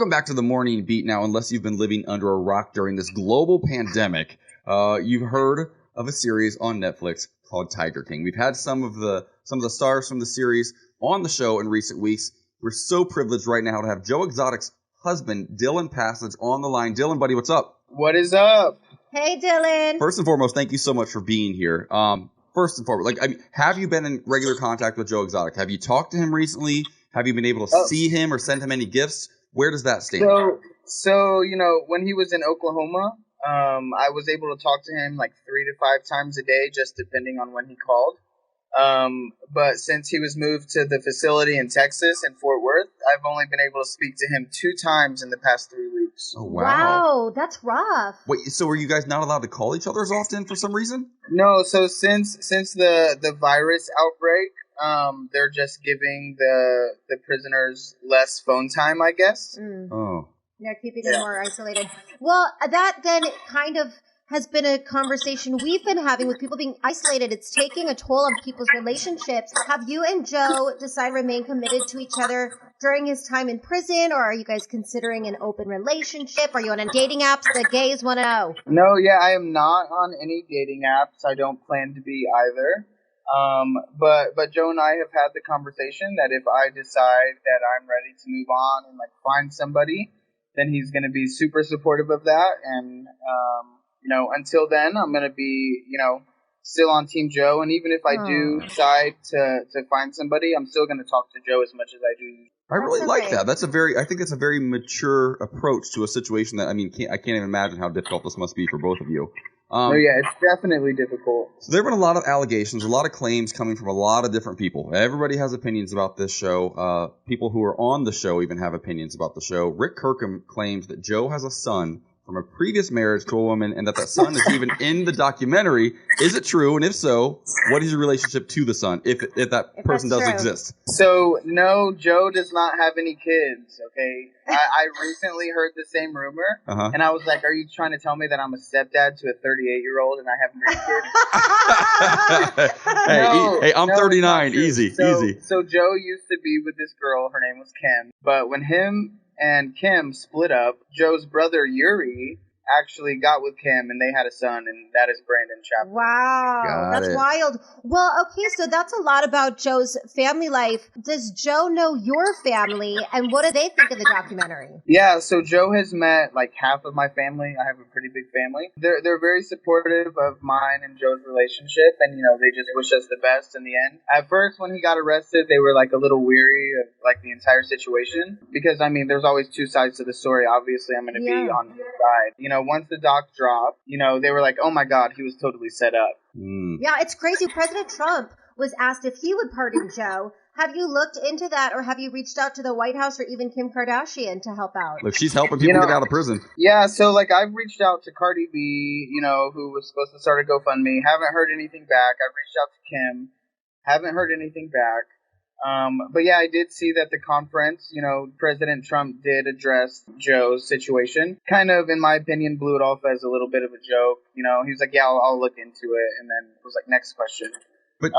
Welcome back to the Morning Beat. Now, unless you've been living under a rock during this global pandemic, you've heard of a series on Netflix called Tiger King. We've had some of the stars from the series on the show in recent weeks. We're so privileged right now to have Joe Exotic's husband, Dillon Passage, on the line. Dillon, buddy, what's up? What is up? Hey, Dillon. First and foremost, thank you so much for being here. First and foremost, have you been in regular contact with Joe Exotic? Have you talked to him recently? Have you been able to see him or send him any gifts? Where does that stand? So when he was in Oklahoma, I was able to talk to him like 3 to 5 times a day, just depending on when he called. But since he was moved to the facility in Texas in Fort Worth, I've only been able to speak to him 2 times in the past 3 weeks. Oh, wow. Wow, that's rough. Wait, so are you guys not allowed to call each other as often for some reason? No, so since the virus outbreak, they're just giving the prisoners less phone time, I guess. Oh. Yeah, keeping them more isolated. Well, that then kind of has been a conversation we've been having with people being isolated. It's taking a toll on people's relationships. Have you and Joe decided to remain committed to each other during his time in prison, or are you guys considering an open relationship? Are you on a dating apps? The gays want to know. No, yeah, I am not on any dating apps. I don't plan to be either. But Joe and I have had the conversation that if I decide that I'm ready to move on and like find somebody, then he's going to be super supportive of that. And, until then, I'm going to be, still on Team Joe. And even if I do decide to find somebody, I'm still going to talk to Joe as much as I do. I really like that. I think it's a very mature approach to a situation that, I can't even imagine how difficult this must be for both of you. Yeah, it's definitely difficult. So there have been a lot of allegations, a lot of claims coming from a lot of different people. Everybody has opinions about this show. People who are on the show even have opinions about the show. Rick Kirkham claims that Joe has a son from a previous marriage to a woman and that son is even in the documentary. Is it true? And if so, what is your relationship to the son, if that person does exist? So, no, Joe does not have any kids, okay? I recently heard the same rumor, and I was like, are you trying to tell me that I'm a stepdad to a 38-year-old and I haven't kids? Hey, I'm 39. Easy. So Joe used to be with this girl. Her name was Kim. But when him and Kim split up, Joe's brother Yuri actually got with Kim, and they had a son, and that is Brandon Chapman. Wow, that's wild. Well, okay, so that's a lot about Joe's family life. Does Joe know your family, and what do they think of the documentary? Yeah, so Joe has met like half of my family. I have a pretty big family. They're very supportive of mine and Joe's relationship, and they just wish us the best in the end. At first, when he got arrested, they were like a little weary of like the entire situation because there's always 2 sides to the story. Obviously, I'm going to be on his side. Once the doc dropped, they were like, oh my God, he was totally set up. Yeah, it's crazy. President Trump was asked if he would pardon Joe. Have you looked into that, or have you reached out to the White House or even Kim Kardashian to help out? Look, she's helping people get out of prison. Yeah, so I've reached out to Cardi B, who was supposed to start a GoFundMe. Haven't heard anything back. I've reached out to Kim. Haven't heard anything back. But yeah, I did see that the conference, President Trump did address Joe's situation. Kind of, in my opinion, blew it off as a little bit of a joke. He was like, yeah, I'll look into it. And then it was like, next question. But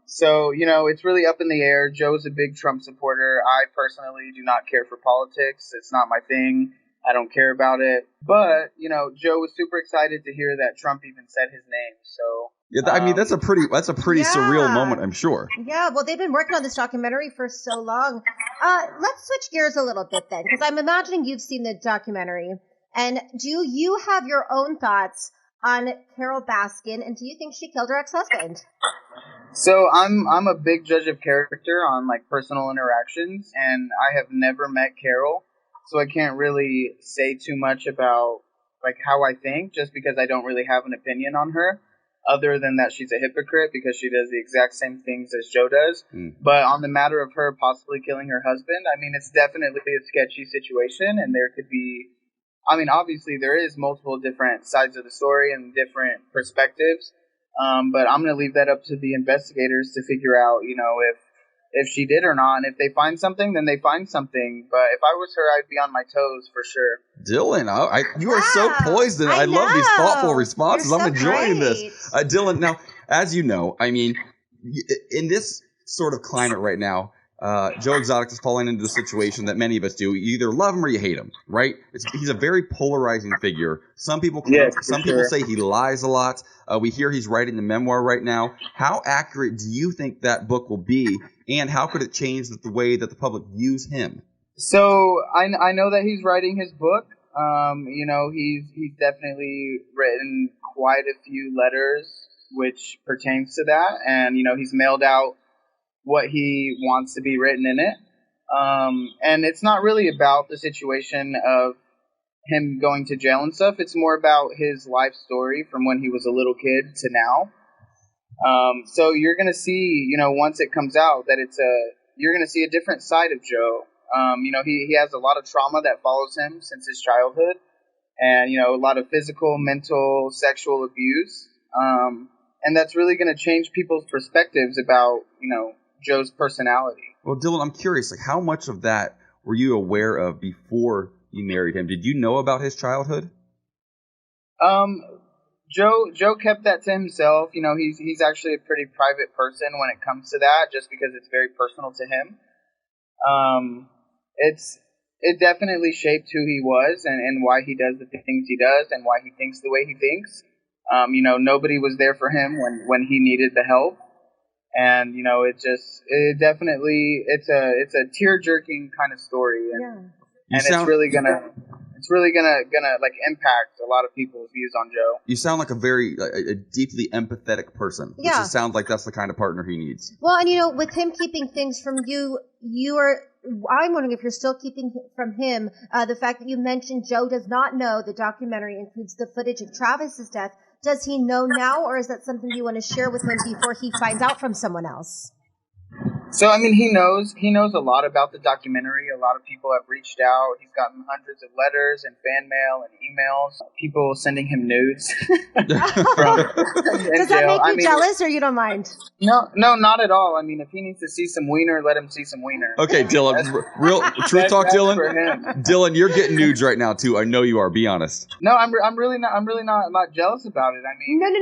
so, it's really up in the air. Joe's a big Trump supporter. I personally do not care for politics. It's not my thing. I don't care about it. But, Joe was super excited to hear that Trump even said his name. So yeah, that's a pretty surreal moment, I'm sure. Yeah, well, they've been working on this documentary for so long. Let's switch gears a little bit then, because I'm imagining you've seen the documentary. And do you have your own thoughts on Carol Baskin, and do you think she killed her ex-husband? So I'm a big judge of character on personal interactions, and I have never met Carol, so I can't really say too much about how I think, just because I don't really have an opinion on her. Other than that, she's a hypocrite because she does the exact same things as Joe does. But on the matter of her possibly killing her husband, it's definitely a sketchy situation, and there could be, obviously there is multiple different sides of the story and different perspectives. But I'm going to leave that up to the investigators to figure out, if she did or not. And if they find something, then they find something. But if I was her, I'd be on my toes for sure. Dillon, you are so poised, and I love these thoughtful responses. You're I'm so enjoying great. this. Dillon, now, as you know, in this sort of climate right now, Joe Exotic is falling into the situation that many of us do. You either love him or you hate him, right? He's a very polarizing figure. Some people say he lies a lot. We hear he's writing the memoir right now. How accurate do you think that book will be, and how could it change the way that the public views him? So I know that he's writing his book. He's definitely written quite a few letters which pertains to that, and he's mailed out what he wants to be written in it. And it's not really about the situation of him going to jail and stuff. It's more about his life story from when he was a little kid to now. So you're going to see, once it comes out, that you're going to see a different side of Joe. He has a lot of trauma that follows him since his childhood, and, a lot of physical, mental, sexual abuse. And that's really going to change people's perspectives about, Joe's personality. Well, Dillon, I'm curious, how much of that were you aware of before you married him? Did you know about his childhood? Joe kept that to himself. He's actually a pretty private person when it comes to that, just because it's very personal to him. It definitely shaped who he was and why he does the things he does and why he thinks the way he thinks. Nobody was there for him when he needed the help. And, it's a tear-jerking kind of story. And it's really gonna impact a lot of people's views on Joe. You sound like a deeply empathetic person. Yeah. Which just sounds like that's the kind of partner he needs. Well, and with him keeping things from you, I'm wondering if you're still keeping from him the fact that you mentioned Joe does not know the documentary includes the footage of Travis's death. Does he know now, or is that something you want to share with him before he finds out from someone else? So, he knows a lot about the documentary. A lot of people have reached out. He's gotten hundreds of letters and fan mail and emails. People sending him nudes. Does that make you jealous, or you don't mind? No, not at all. If he needs to see some wiener, let him see some wiener. Okay, Dillon, real truth talk, Dillon. Dillon, you're getting nudes right now too. I know you are. Be honest. No, I'm really not jealous about it.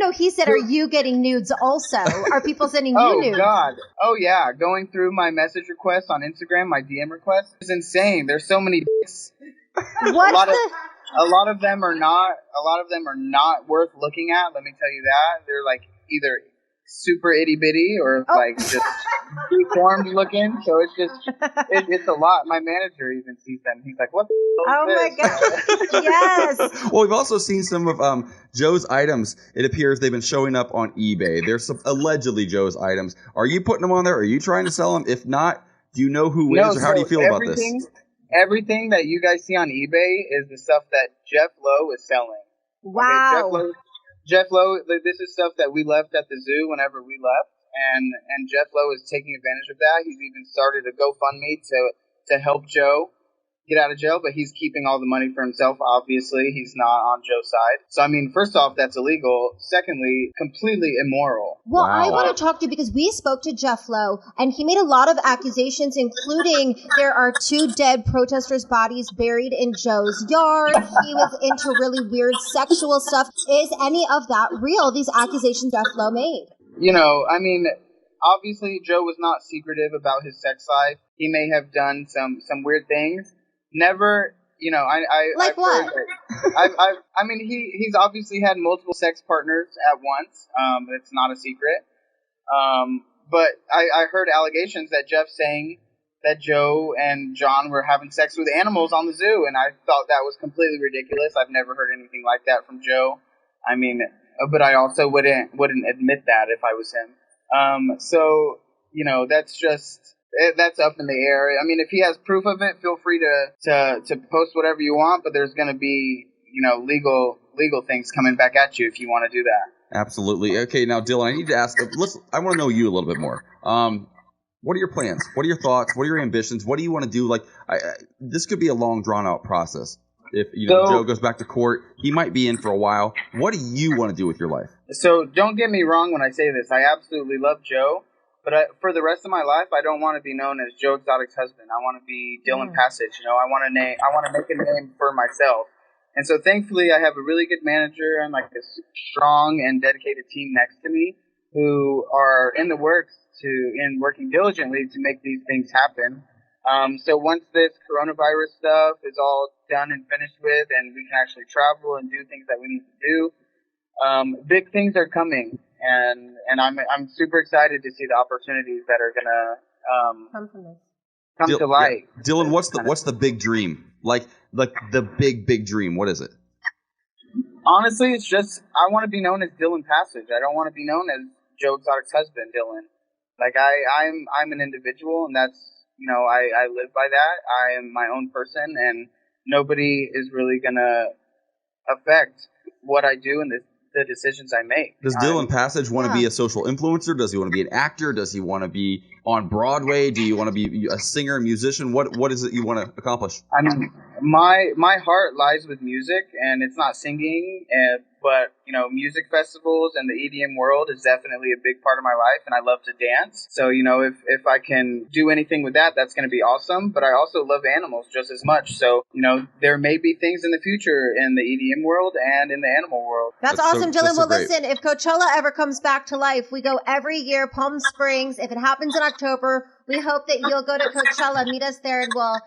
No. He said, "Are you getting nudes also? Are people sending you nudes?" Oh God. Oh yeah. Going through my message requests on Instagram, my DM requests, is insane. There's so many dicks. What? A lot of them are not worth looking at. Let me tell you that. They're either super itty bitty or just deformed looking. So it's a lot. My manager even sees them. He's like, "What the hell is this?" My God. Yes. Well, we've also seen some of Joe's items. It appears they've been showing up on eBay. There's some allegedly Joe's items. Are you putting them on there? Are you trying to sell them? If not, do you know who is, or how do you feel about this? Everything that you guys see on eBay is the stuff that Jeff Lowe is selling. Wow. Okay, Jeff Lowe, this is stuff that we left at the zoo whenever we left, and Jeff Lowe is taking advantage of that. He's even started a GoFundMe to help Joe get out of jail, but he's keeping all the money for himself, obviously. He's not on Joe's side. So, first off, that's illegal. Secondly, completely immoral. Well, wow. I want to talk to you because we spoke to Jeff Lowe, and he made a lot of accusations, including there are 2 dead protesters' bodies buried in Joe's yard. He was into really weird sexual stuff. Is any of that real, these accusations Jeff Lowe made? Obviously, Joe was not secretive about his sex life. He may have done some weird things. Never, like what? He's obviously had multiple sex partners at once. It's not a secret. But I heard allegations that Jeff saying that Joe and John were having sex with animals on the zoo, and I thought that was completely ridiculous. I've never heard anything like that from Joe. But I also wouldn't admit that if I was him. So that's up in the air. If he has proof of it, feel free to post whatever you want, but there's going to be, legal things coming back at you if you want to do that. Absolutely. Okay, now, Dillon, I need to ask, I want to know you a little bit more. What are your plans? What are your thoughts? What are your ambitions? What do you want to do? This could be a long, drawn-out process. If Joe goes back to court, he might be in for a while. What do you want to do with your life? So don't get me wrong when I say this. I absolutely love Joe. But for the rest of my life, I don't want to be known as Joe Exotic's husband. I want to be Dillon Passage. I want to make a name for myself. And so thankfully, I have a really good manager and a strong and dedicated team next to me. who are in the works and working diligently to make these things happen. So once this coronavirus stuff is all done and finished with, and we can actually travel and do things that we need to do, big things are coming, and I'm super excited to see the opportunities that are gonna come to light. Yeah. Dillon, what's the big dream? Like the big dream. What is it? Honestly, it's just I want to be known as Dillon Passage. I don't want to be known as Joe Exotic's husband, Dillon. Like I'm an individual, and that's, I live by that. I am my own person, and nobody is really gonna affect what I do and the decisions I make. Does Dillon Passage want to be a social influencer? Does he want to be an actor? Does he want to be on Broadway? Do you want to be a singer, musician? What is it you want to accomplish? I mean, my heart lies with music, and it's not singing, but music festivals and the EDM world is definitely a big part of my life, and I love to dance. So if I can do anything with that, that's going to be awesome. But I also love animals just as much. So there may be things in the future in the EDM world and in the animal world. That's awesome, Dillon. Well, listen, if Coachella ever comes back to life, we go every year. Palm Springs. If it happens in October, we hope that you'll go to Coachella, meet us there, and we'll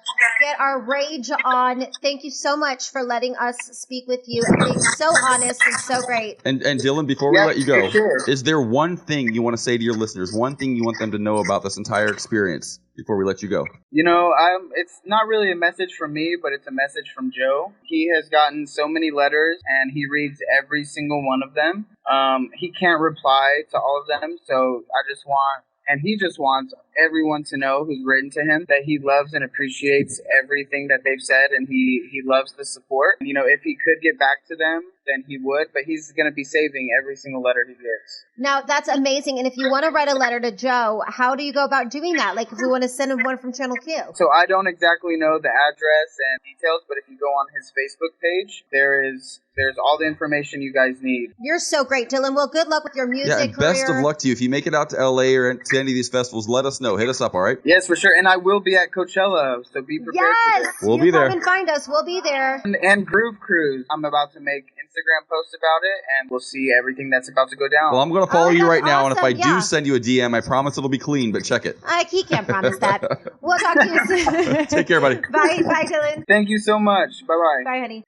get our rage on. Thank you so much for letting us speak with you and being so honest and so great. And Dillon, before we let you go, is there one thing you want to say to your listeners? One thing you want them to know about this entire experience before we let you go? It's not really a message from me, but it's a message from Joe. He has gotten so many letters, and he reads every single one of them. He can't reply to all of them, so he just wants everyone to know who's written to him that he loves and appreciates everything that they've said, and he loves the support. If he could get back to them, then he would, but he's going to be saving every single letter he gets. Now, that's amazing. And if you want to write a letter to Joe, how do you go about doing that? Like if we want to send him one from Channel Q. So I don't exactly know the address and details, but if you go on his Facebook page, there's all the information you guys need. You're so great, Dillon. Well, good luck with your music career. Best of luck to you. If you make it out to LA or to any of these festivals, let us know. Hit us up, all right? Yes, for sure. And I will be at Coachella, so be prepared for this. We'll be there. Come and find us. We'll be there. And Groove Cruise. I'm about to make Instagram posts about it, and we'll see everything that's about to go down. Well, I'm going to follow you right now, and if I do send you a DM, I promise it'll be clean, but check it. He can't promise that. We'll talk to you soon. Take care, buddy. Bye, Dillon. Thank you so much. Bye-bye. Bye, honey.